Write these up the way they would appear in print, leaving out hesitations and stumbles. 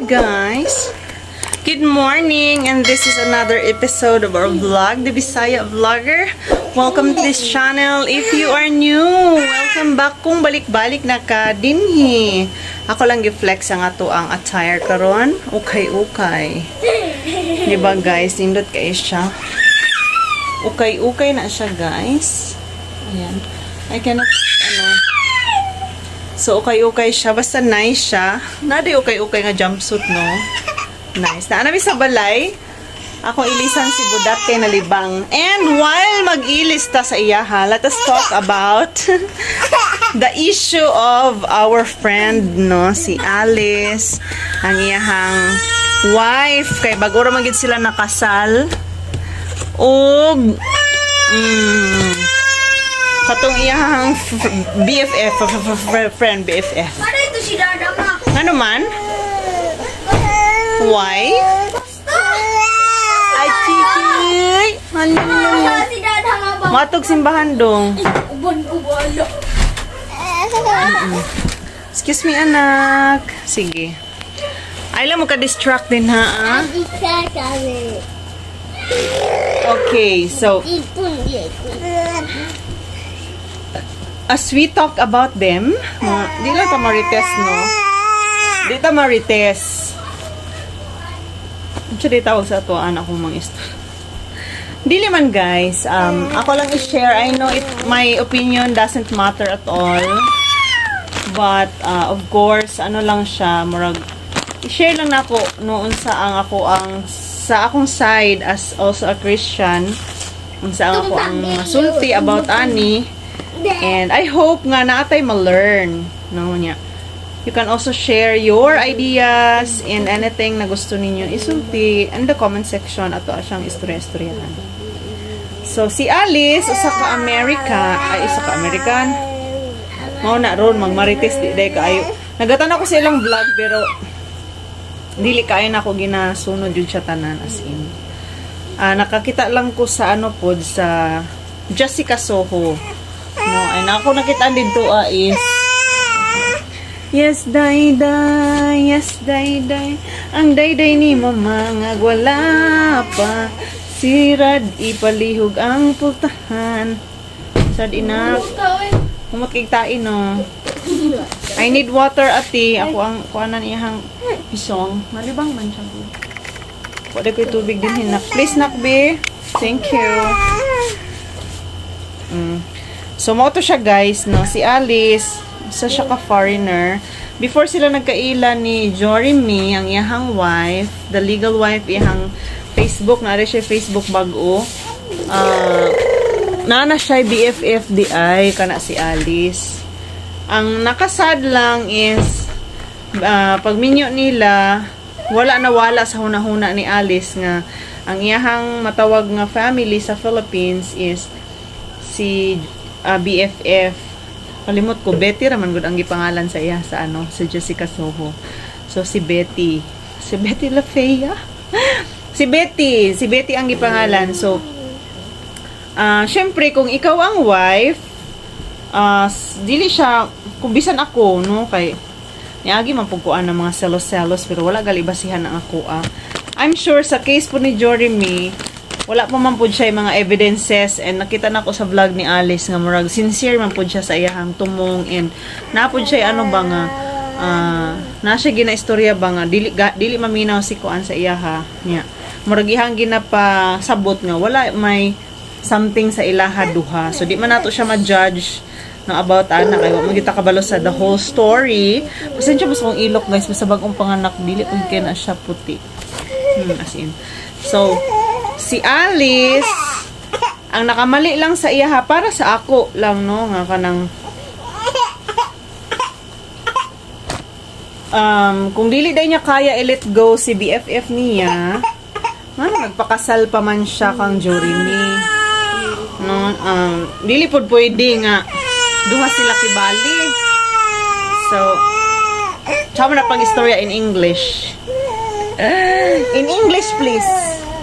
guys! Good morning, and this is another episode of our vlog, The Bisaya Vlogger. Welcome to this channel. If you are new, welcome back kung balik-balik na ka dinhi. Ako lang gi-flex ang ato ang attire karon. Ukay-ukay. Diba guys, nindot kayo siya. Ukay-ukay na siya guys. Ayan. I cannot, So, ukay-ukay siya. Basta nice siya. Nadi ukay-ukay nga jumpsuit, no? Nice. Naanami sa balay. Ako ilisan si Budat kay nalibang. And while mag-ilis ta sa iyaha, let us talk about the issue of our friend, no? Si Alice. Ang iyahang wife. Kay baguro magid sila nakasal. O katong iyahang BFF, friend BFF. Ano ito si Dada ma? Ano man? Why? Ay, chichi. Ano? Si Dada nga ba? Matog simbahan dong. Uban ko wala. Excuse me, anak. Sige. Ay, lang mo ka-distract din, ha? Okay, so as we talk about them, di lang ta marites, no? Di ta marites. Actually, tawag sa ito, anak kong mga Dili man, guys. Ako lang i-share. I know my opinion doesn't matter at all. But, of course, ano lang siya, murag, i-share lang na ako noon sa akong side as also a Christian. Sa ako ang sulti about ani. And I hope nga naatay ma-learn. No, niya. You can also share your ideas and anything na gusto ninyo isulti in the comment section. Ato siyang istorya-istoryahan. So, si Alice, isa ka American. Mao na ron, magmarites di day kaayo. Nagatan ako sa ilang vlog, pero dili kaayo na ako ginasunod yun siya tanan as in. Nakakita lang ko sa sa Jessica Soho. No, ay ako nakita dito is yes, dayday, yes, dayday. Ang dayday ni mama nga wala pa. Sirad ipalihog ang pultahan. Sad inak. Humot kay tain, no. I need water, ati. Ako ang kuanan iyang pisong. Malibang man siya. Wala ko'y tubig din hinak. Please, nakbe. Thank you. So, mo to siya, guys, no. Si Alice, isa siya ka-foreigner. Before sila nagkaila ni Jeremy, ang iyahang wife, the legal wife, iyahang Facebook, naari siya Facebook bago. Nana siya BFF di ay, kana si Alice. Ang nakasad lang is, pagminyo nila, wala sa hunahuna ni Alice nga, ang iyahang matawag nga family sa Philippines is si BFF. Kalimot ko, Betty raman gud ang gipangalan sa iya sa sa Jessica Soho. So si Betty Lafaya. si Betty ang gipangalan. So syempre kung ikaw ang wife, dili siya kung bisan ako, no, kay niagi man pugkuan ng mga selos pero wala gali basihan ang ako. I'm sure sa case po ni Jeremy, wala pa man po siya yung mga evidences, and nakita na ko sa vlog ni Alice nga murag sincere man po siya sa iyahang tumong, and napod siya na siya ginaistorya ba nga dili maminaw si kuan sa iyaha niya. Murag ihang ginapasabot nga wala may something sa ilaha duha. So di man nato siya ma-judge na about ana kay wa magita kabalo sa the whole story. Pasensya mas kung ilok guys, basta bagong panganak dili pud kay na siya puti. As in. So si Alice, ang nakamali lang sa iyaha para sa ako lang, no, nga kanang kung dili day niya kaya i-let go si BFF niya, nagpakasal pa man siya kang Jeremy, no, dili pod pwede nga duha sila kibali. So tama na pang istorya in English. In English, please.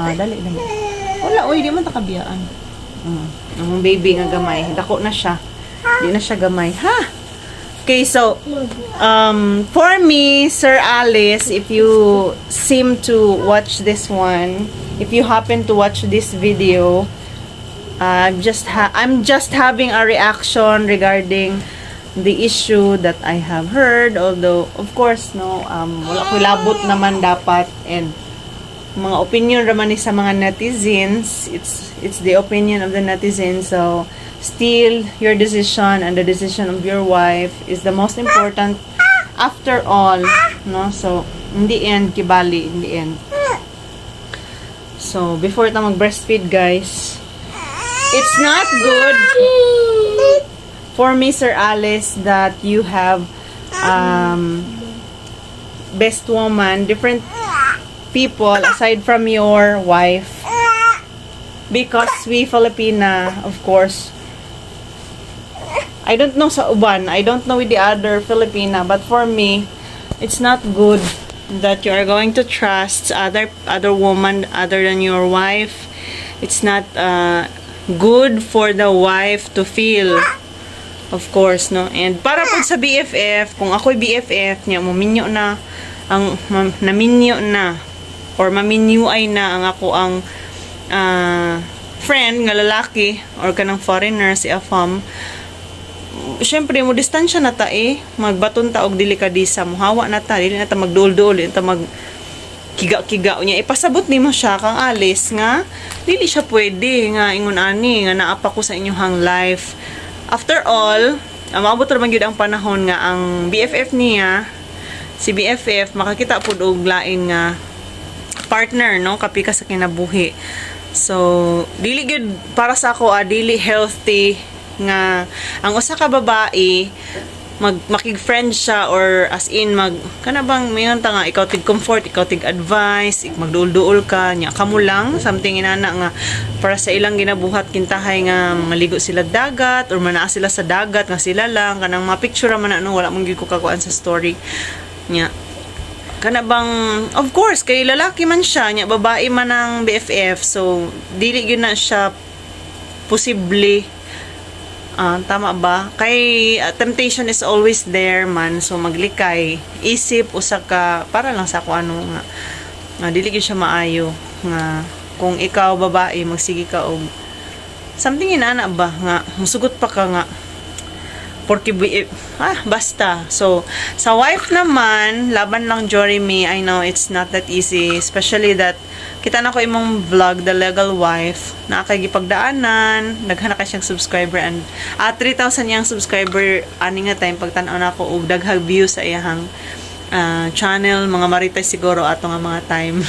Dali. Wala, oy, di man takabiyaan. Ang baby nga gamay. Dako na siya. Di na siya gamay. Ha? Okay, so for me, Sir Alice, if you seem to watch this one, if you happen to watch this video, I'm just having a reaction regarding the issue that I have heard. Although, of course, no, wala ko labot naman dapat, and mga opinion raman ni sa mga netizens. It's the opinion of the netizens. So, still, your decision and the decision of your wife is the most important after all, no? So, in the end, kibali, in the end. So, before ito mag-breastfeed, guys, it's not good for me, Sir Alice, that you have best woman, different people aside from your wife. Because we Filipina, of course, I don't know sa uban, I don't know with the other Filipina, but for me, it's not good that you are going to trust other woman other than your wife. It's not good for the wife to feel, of course, no. And para po sa BFF, kung ako'y BFF niya, maminyo na naminyo na or maminyuay na ang ako ang friend nga lalaki or kanang foreigner si Afam. Syempre mo distansya na ta magbaton ta og delikadisa, muhawa na ta, dili na ta magduol-duol, dili na ta mag kiga-kiga niya. Ipasabot nimo siya kang Alice nga dili siya pwede nga ingon ani nga naapa ko sa inyong life. After all, maabot ra man gyud ang panahon nga ang BFF niya, si BFF makakita pud og lain nga partner, no, kapika sa kinabuhi. So dili gyud para sa ako dili healthy nga ang usa ka babae makig-friend siya or as in kana bang mayon ta nga ikaw tig comfort, ikaw tig advice, magduol-duol ka nya kamo lang something inana nga para sa ilang ginabuhat kintahay nga maligo sila dagat or manaa sila sa dagat nga sila lang kanang ma-picture man ano wala mong gyud ko kakuan sa story nya kana bang of course kay lalaki man siya nya babae man ang BFF, so dili gyud na siya posible. Tama ba? Kay temptation is always there man. So maglikay. Isip usa ka para lang sa kung ano nga dili gyud siya maayo nga kung ikaw babae magsige ka og something inana ba nga musugot pa ka nga porque basta. So sa wife naman laban lang Jeremy. I know it's not that easy, especially that kita na ko imong vlog The Legal Wife na kay gipagdaanan daghan na kay siyang subscriber and 3,000 yang subscriber ani nga time pagtan-aw na ko og daghang view sa iyang channel mga maritay siguro ato nga mga time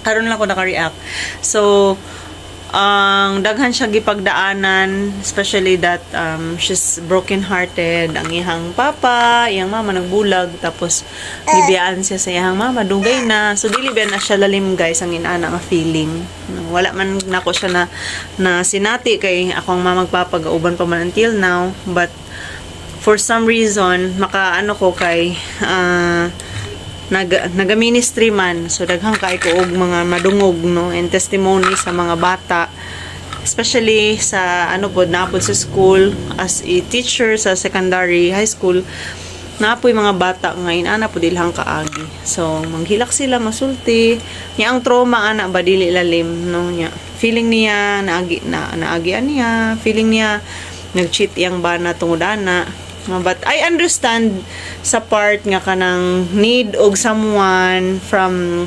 karon lang ko naka-react. So ang daghan siya gipagdaanan, especially that she's broken hearted. Ang iyang papa, iyang mama nagbulag, tapos gibiyaan siya sa iyang mama, dugay na. So dili ba na siya lalim guys ang inana nga feeling. Wala man nako siya na sinati kay akong mama magpapag-uban pa man until now, but for some reason makaano ko kay naga-ministry man, so daghang kay ko og mga madungog, no, and testimony sa mga bata, especially sa pod naapod sa school as a teacher sa secondary high school, naapoy mga bata nga inana po dilhang kaagi. So manghilak sila masulti nya ang trauma ana ba dili lalim, no, nya feeling niya naagian niya, feeling niya nag-cheat iyang bana tungod ana. But I understand sa part nga kanang need og someone from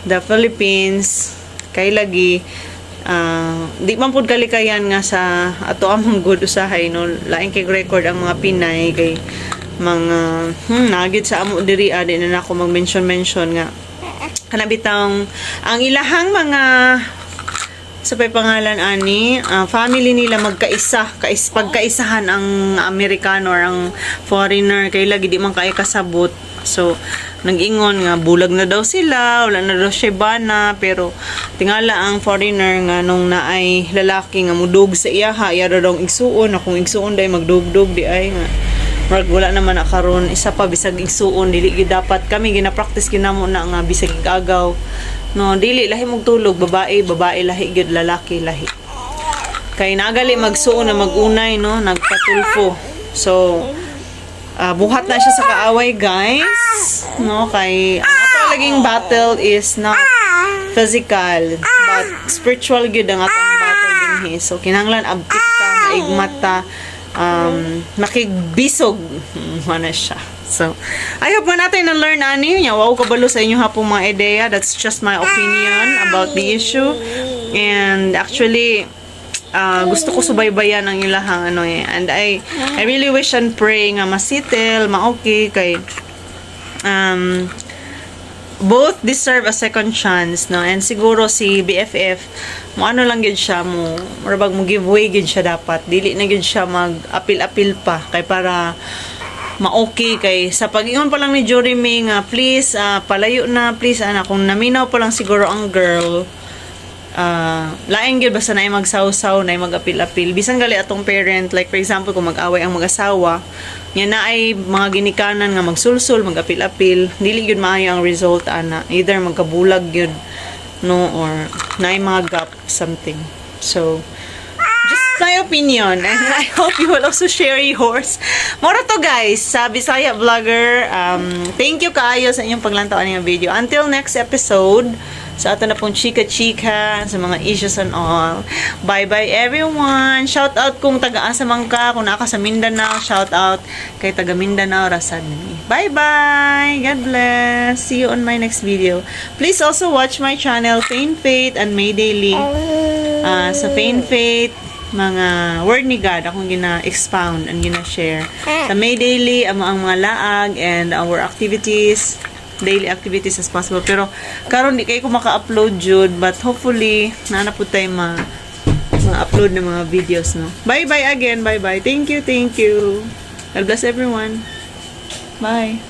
the Philippines kay lagi di man pud kalikayan nga sa ato among good usahay, no, lain kay record ang mga Pinay kay mga nagit sa amo diri di na ako mag-mention nga kana bitang ang ilahang mga sa pangalan ani family nila pagkaisahan ang Amerikano or ang foreigner kay lagi di man kay kasabot. So nag-ingon nga bulag na daw sila, wala na daw siya bana, pero tingala ang foreigner nga nung naay lalaki nga mudug sa iya daw igsuon, akong igsuon day magdugdug di ay nga wala naman na karon isa pa bisag igsuon dili gid dapat kami gina-practice kinamo na nga bisag igagaw, no, dili lahi magtulog babae lahi gid lalaki lahi kay nagali magsuon na magunay, no, nagpatulfo. So buhat na siya sa kaaway, guys. No, kay ang ato laging battle is not physical, but spiritual gyud ang atong battle dinhi. So kinahanglan abtik ta, maigmat ta, makigbisog mana siya. So, I hope man natin na-learn ani nya. Wow, kabalo sa inyo hapong mga ideya. That's just my opinion about the issue. And actually, gusto ko subaybayan ang ilahang ano eh. And I really wish and pray nga masitil, ma-okay kay both deserve a second chance, no? And siguro si BFF mo ano lang gid siya mo marabag mo giveaway gid siya dapat. Dili na gid siya mag-apil-apil pa kay para ma-okay kay sa pag-ingon pa lang ni Jeremy nga please palayo na please ana kung naminaw pa lang siguro ang girl laing gyud basta na magsawsaw na mag-apil-apil bisan gali atong parent like for example kung mag-away ang mag-asawa nya na ay mga ginikanan nga magsulsul mag-apil-apil dili gyud maayo ang result ana either magkabulag gyud no or na mga gap something. So just my opinion and I hope you will also share yours. Mora to guys sa Bisaya Vlogger. Thank you kaayo sa inyong paglantaw ng video. Until next episode sa ato na pong chika-chika sa mga issues and all. Bye-bye everyone. Shout out kung taga-asa man ka, kung naka sa Mindanao, shout out kay taga Mindanao Rasadni. Bye-bye. God bless. See you on my next video. Please also watch my channel Pain Faith and May Daily. Sa Pain Faith mga word ni God akong gina-expound and gina-share. Sa May Daily, ang mga laag and our activities, daily activities as possible. Pero, karon di kayo ko maka-upload jud, but hopefully, naanapod tayo ma-upload ng mga videos, no? Bye-bye again, bye-bye. Thank you, thank you. God bless everyone. Bye.